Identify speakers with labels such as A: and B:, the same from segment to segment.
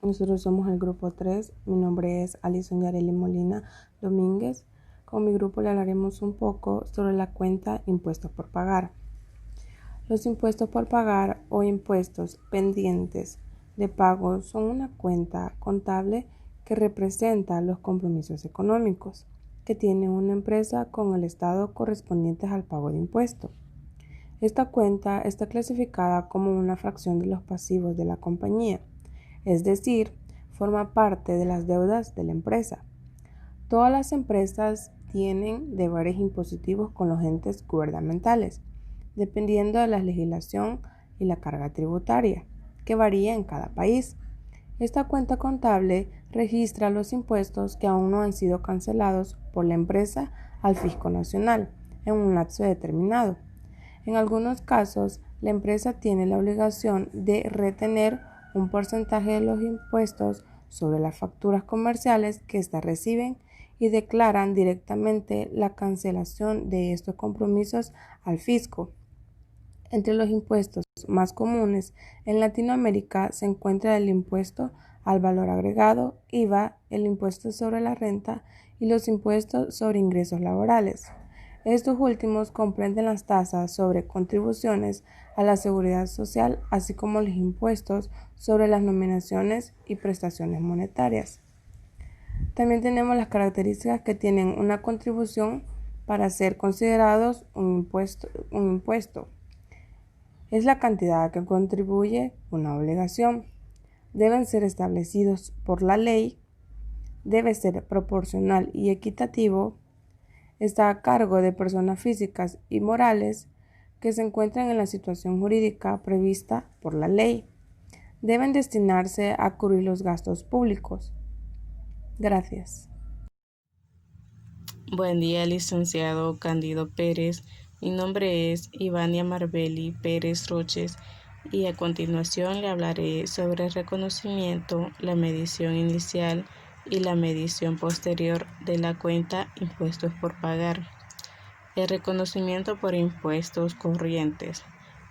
A: Nosotros somos el grupo 3. Mi nombre es Alison Yareli Molina Domínguez. Con mi grupo le hablaremos un poco sobre la cuenta impuestos por pagar. Los impuestos por pagar o impuestos pendientes de pago son una cuenta contable que representa los compromisos económicos que tiene una empresa con el Estado correspondientes al pago de impuestos. Esta cuenta está clasificada como una fracción de los pasivos de la compañía, es decir, forma parte de las deudas de la empresa. Todas las empresas tienen deberes impositivos con los entes gubernamentales, dependiendo de la legislación y la carga tributaria, que varía en cada país. Esta cuenta contable registra los impuestos que aún no han sido cancelados por la empresa al Fisco Nacional en un lapso determinado. En algunos casos, la empresa tiene la obligación de retener un porcentaje de los impuestos sobre las facturas comerciales que éstas reciben y declaran directamente la cancelación de estos compromisos al fisco. Entre los impuestos más comunes en Latinoamérica se encuentra el impuesto al valor agregado, IVA, el impuesto sobre la renta y los impuestos sobre ingresos laborales. Estos últimos comprenden las tasas sobre contribuciones a la seguridad social, así como los impuestos sobre las nominaciones y prestaciones monetarias. También tenemos las características que tienen una contribución para ser considerados un impuesto. Es la cantidad que contribuye una obligación. Deben ser establecidos por la ley, debe ser proporcional y equitativo, está a cargo de personas físicas y morales que se encuentran en la situación jurídica prevista por la ley. Deben destinarse a cubrir los gastos públicos. Gracias.
B: Buen día, licenciado Cándido Pérez. Mi nombre es Ivania Marbeli Pérez Roches y a continuación le hablaré sobre el reconocimiento, la medición inicial y la medición posterior de la cuenta impuestos por pagar. El reconocimiento por impuestos corrientes.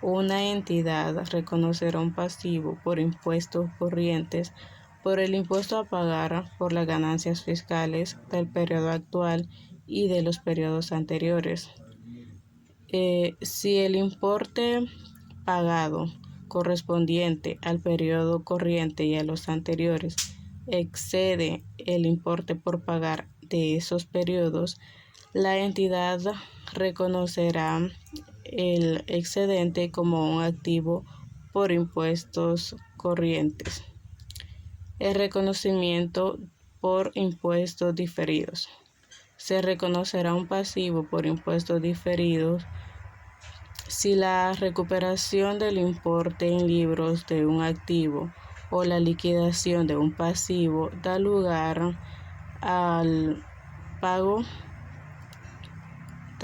B: Una entidad reconocerá un pasivo por impuestos corrientes por el impuesto a pagar por las ganancias fiscales del periodo actual y de los periodos anteriores. Si el importe pagado correspondiente al periodo corriente y a los anteriores excede el importe por pagar de esos periodos, la entidad reconocerá el excedente como un activo por impuestos corrientes. El reconocimiento por impuestos diferidos. Se reconocerá un pasivo por impuestos diferidos si la recuperación del importe en libros de un activo o la liquidación de un pasivo da lugar al pago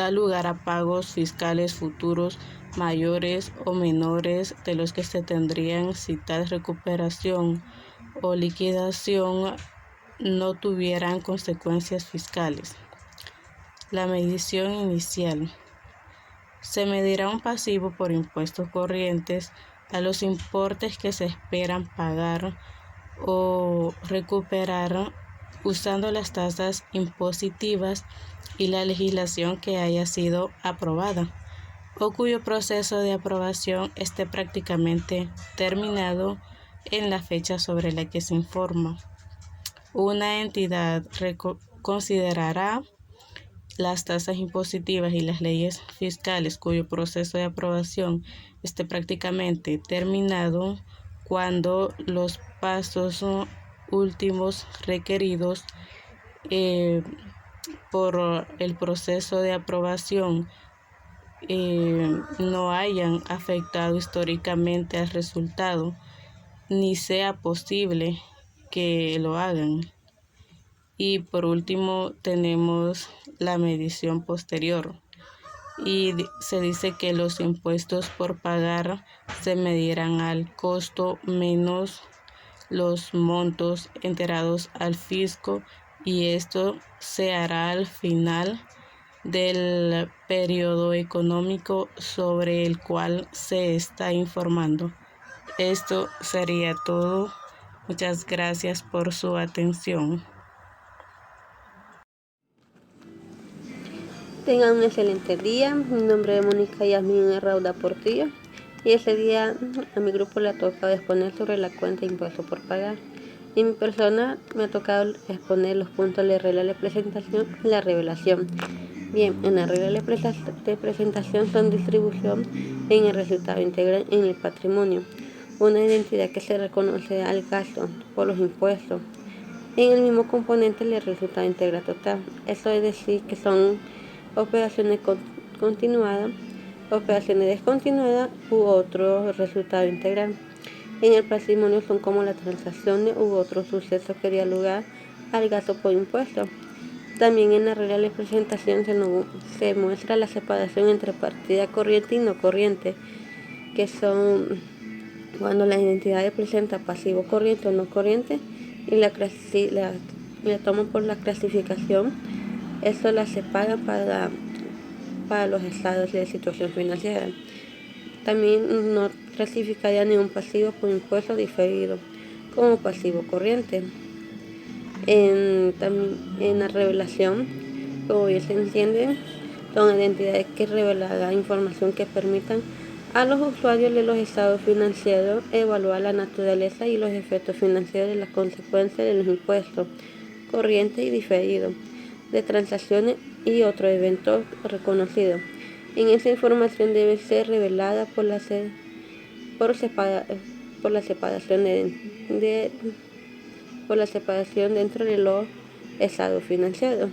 B: a pagos fiscales futuros mayores o menores de los que se tendrían si tal recuperación o liquidación no tuvieran consecuencias fiscales. La medición inicial. Se medirá un pasivo por impuestos corrientes a los importes que se esperan pagar o recuperar usando las tasas impositivas y la legislación que haya sido aprobada o cuyo proceso de aprobación esté prácticamente terminado en la fecha sobre la que se informa. Una entidad considerará las tasas impositivas y las leyes fiscales cuyo proceso de aprobación esté prácticamente terminado cuando los pasos últimos requeridos por el proceso de aprobación no hayan afectado históricamente al resultado, ni sea posible que lo hagan. Y por último tenemos la medición posterior. Y se dice que los impuestos por pagar se medirán al costo menos los montos enterados al fisco y esto se hará al final del periodo económico sobre el cual se está informando. Esto sería todo. Muchas gracias por su atención.
C: Tengan un excelente día. Mi nombre es Mónica Yasmin Rauda Portillo y ese día a mi grupo le ha tocado exponer sobre la cuenta de impuesto por pagar. Y mi persona me ha tocado exponer los puntos de regla de presentación y la revelación. Bien, en la regla de presentación son distribución en el resultado integral en el patrimonio, una identidad que se reconoce al gasto por los impuestos. En el mismo componente el resultado integral total. Eso es decir que son operaciones continuadas, operaciones descontinuadas u otro resultado integral. En el patrimonio son como las transacciones u otros sucesos que dieron lugar al gasto por impuestos. También en la regla de presentación se muestra la separación entre partida corriente y no corriente, que son cuando la identidad presenta pasivo corriente o no corriente y la toman por la clasificación. Esto la separa para los estados de situación financiera. También no clasificaría ningún pasivo por impuesto diferido como pasivo corriente. En la revelación, como bien se entiende, son identidades que revelan la información que permitan a los usuarios de los estados financieros evaluar la naturaleza y los efectos financieros de las consecuencias de los impuestos corrientes y diferidos, de transacciones y otros eventos reconocidos. En esa información debe ser revelada por la separación dentro de los estados financieros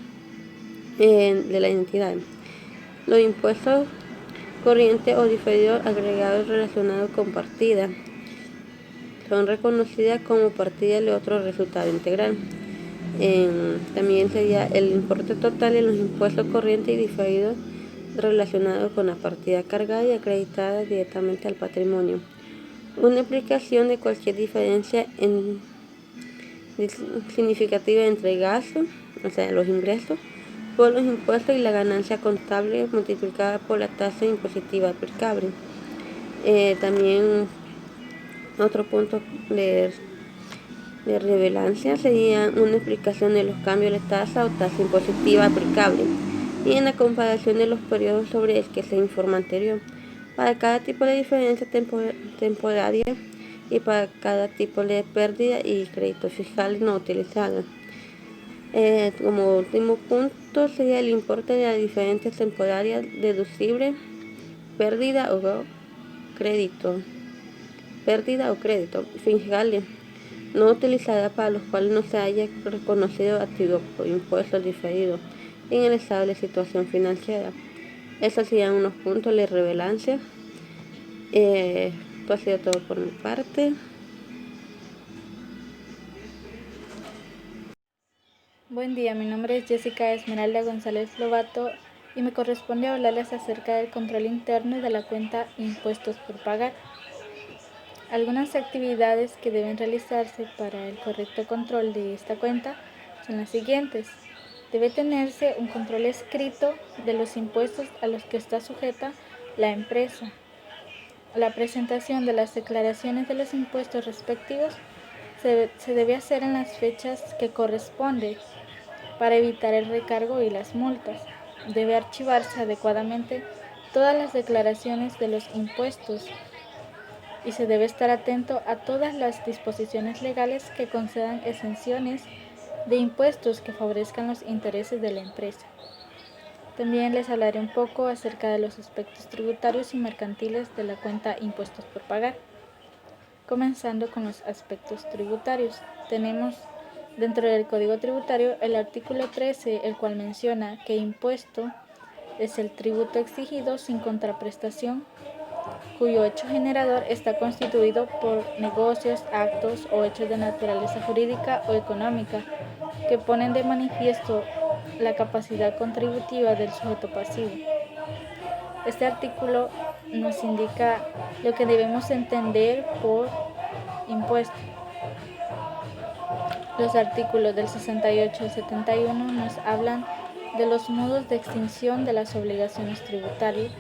C: de la entidad. Los impuestos corrientes o diferidos agregados relacionados con partidas son reconocidas como partidas de otro resultado integral. También sería el importe total de los impuestos corrientes y diferidos relacionados con la partida cargada y acreditada directamente al patrimonio. Una explicación de cualquier diferencia significativa entre gastos, o sea, los ingresos, por los impuestos y la ganancia contable multiplicada por la tasa impositiva aplicable. También otro punto de relevancia sería una explicación de los cambios de tasa o tasa impositiva aplicable y en la comparación de los periodos sobre el que se informa anterior, para cada tipo de diferencia temporaria y para cada tipo de pérdida y crédito fiscal no utilizado. Como último punto sería el importe de las diferencias temporarias deducible, pérdida o crédito fiscales no utilizada para los cuales no se haya reconocido activo por impuestos diferidos en el estado de situación financiera. Esos serían unos puntos de relevancia. Esto ha sido todo por mi parte.
D: Buen día, mi nombre es Jessica Esmeralda González Lobato y me corresponde hablarles acerca del control interno de la cuenta Impuestos por Pagar. Algunas actividades que deben realizarse para el correcto control de esta cuenta son las siguientes. Debe tenerse un control escrito de los impuestos a los que está sujeta la empresa. La presentación de las declaraciones de los impuestos respectivos se debe hacer en las fechas que corresponde para evitar el recargo y las multas. Debe archivarse adecuadamente todas las declaraciones de los impuestos y se debe estar atento a todas las disposiciones legales que concedan exenciones de impuestos que favorezcan los intereses de la empresa. También les hablaré un poco acerca de los aspectos tributarios y mercantiles de la cuenta Impuestos por Pagar. Comenzando con los aspectos tributarios, tenemos dentro del Código Tributario el artículo 13, el cual menciona que impuesto es el tributo exigido sin contraprestación, cuyo hecho generador está constituido por negocios, actos o hechos de naturaleza jurídica o económica que ponen de manifiesto la capacidad contributiva del sujeto pasivo. Este artículo nos indica lo que debemos entender por impuesto. Los artículos del 68 al 71 nos hablan de los modos de extinción de las obligaciones tributarias,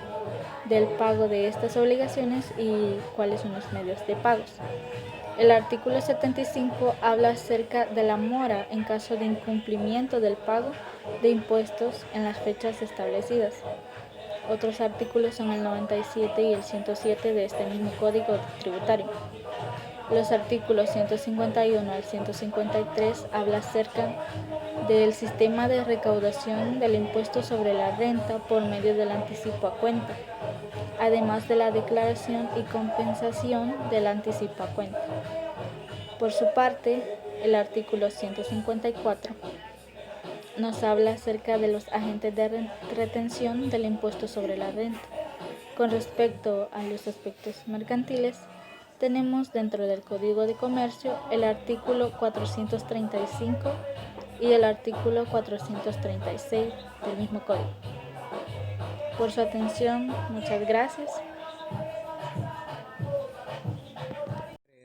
D: del pago de estas obligaciones y cuáles son los medios de pagos. El artículo 75 habla acerca de la mora en caso de incumplimiento del pago de impuestos en las fechas establecidas. Otros artículos son el 97 y el 107 de este mismo Código Tributario. Los artículos 151 al 153 habla acerca del sistema de recaudación del impuesto sobre la renta por medio del anticipo a cuenta, además de la declaración y compensación del anticipo a cuenta. Por su parte, el artículo 154 nos habla acerca de los agentes de retención del impuesto sobre la renta. Con respecto a los aspectos mercantiles, tenemos dentro del Código de Comercio el artículo 435 y el artículo 436 del mismo código. Por su atención, muchas gracias.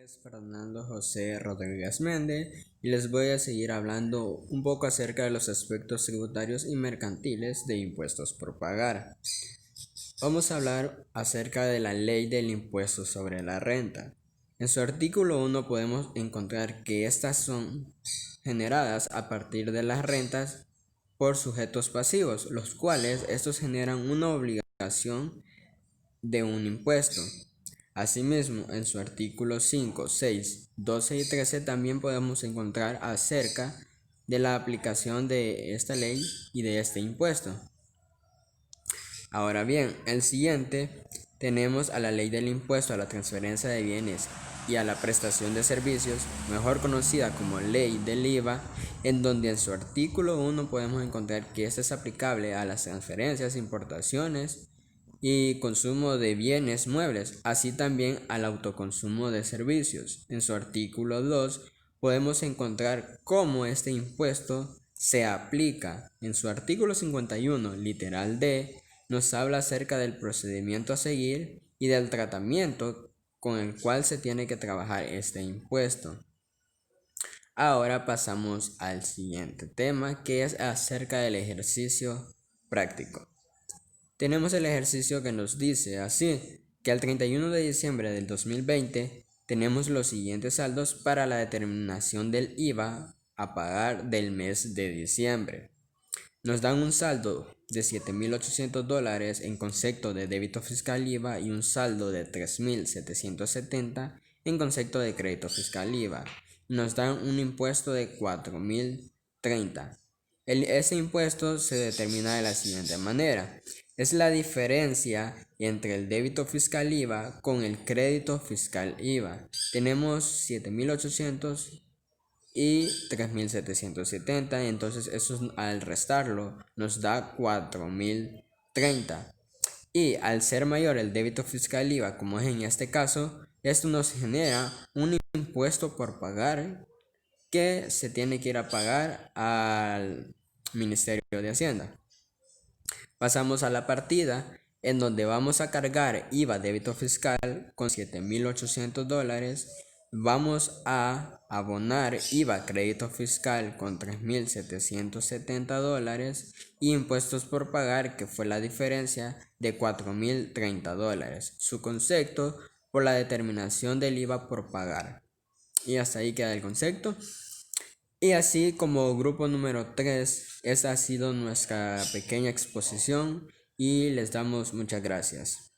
E: Es Fernando José Rodríguez Méndez y les voy a seguir hablando un poco acerca de los aspectos tributarios y mercantiles de impuestos por pagar. Vamos a hablar acerca de la ley del impuesto sobre la renta. En su artículo 1 podemos encontrar que estas son generadas a partir de las rentas por sujetos pasivos, los cuales estos generan una obligación de un impuesto. Asimismo, en su artículo 5, 6, 12 y 13 también podemos encontrar acerca de la aplicación de esta ley y de este impuesto. Ahora bien, el siguiente tenemos a la ley del impuesto a la transferencia de bienes y a la prestación de servicios, mejor conocida como ley del IVA, en donde en su artículo 1 podemos encontrar que esta es aplicable a las transferencias, importaciones y consumo de bienes muebles, así también al autoconsumo de servicios. En su artículo 2 podemos encontrar cómo este impuesto se aplica. En su artículo 51, literal D, nos habla acerca del procedimiento a seguir y del tratamiento con el cual se tiene que trabajar este impuesto. Ahora pasamos al siguiente tema, que es acerca del ejercicio práctico. Tenemos el ejercicio que nos dice así, que al 31 de diciembre del 2020 tenemos los siguientes saldos para la determinación del IVA a pagar del mes de diciembre. Nos dan un saldo de $7,800 en concepto de débito fiscal IVA y un saldo de $3,770 en concepto de crédito fiscal IVA. Nos dan un impuesto de $4,030. Ese impuesto se determina de la siguiente manera. Es la diferencia entre el débito fiscal IVA con el crédito fiscal IVA. Tenemos 7,800 y 3,770, entonces eso al restarlo nos da 4,030. Y al ser mayor el débito fiscal IVA, como es en este caso, esto nos genera un impuesto por pagar que se tiene que ir a pagar al Ministerio de Hacienda. Pasamos a la partida en donde vamos a cargar IVA débito fiscal con $7,800. Vamos a abonar IVA crédito fiscal con $3,770 y impuestos por pagar, que fue la diferencia de $4,030. Su concepto por la determinación del IVA por pagar. Y hasta ahí queda el concepto. Y así como grupo número 3, esta ha sido nuestra pequeña exposición y les damos muchas gracias.